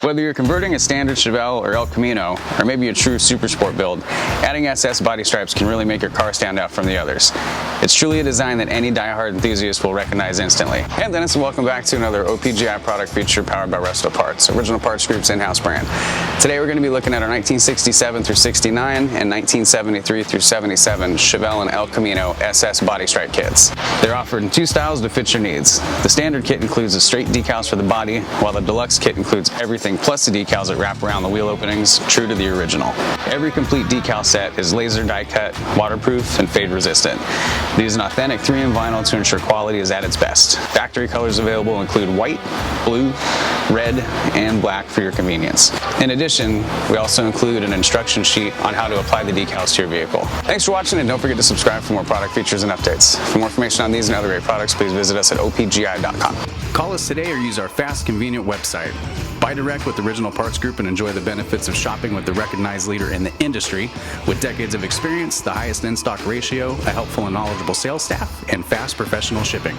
Whether you're converting a standard Chevelle or El Camino, or maybe a true super sport build, adding SS body stripes can really make your car stand out from the others. It's truly a design that any die-hard enthusiast will recognize instantly. Hey, I'm Dennis, and welcome back to another OPGI product feature powered by Resto Parts, Original Parts Group's in-house brand. Today we're going to be looking at our 1967 through 69 and 1973 through 77 Chevelle and El Camino SS body stripe kits. They're offered in two styles to fit your needs. The standard kit includes the straight decals for the body, while the Deluxe kit includes everything plus the decals that wrap around the wheel openings, true to the original. Every complete decal set is laser die cut, waterproof, and fade resistant. They use an authentic 3M vinyl to ensure quality is at its best. Factory colors available include white, blue, red, and black for your convenience. In addition, we also include an instruction sheet on how to apply the decals to your vehicle. Thanks for watching, and don't forget to subscribe for more product features and updates. For more information on these and other great products, please visit us at OPGI.com. Call us today or use our fast, convenient website. Buy direct with Original Parts Group and enjoy the benefits of shopping with the recognized leader in the industry with decades of experience, the highest in-stock ratio, a helpful and knowledgeable sales staff, and fast professional shipping.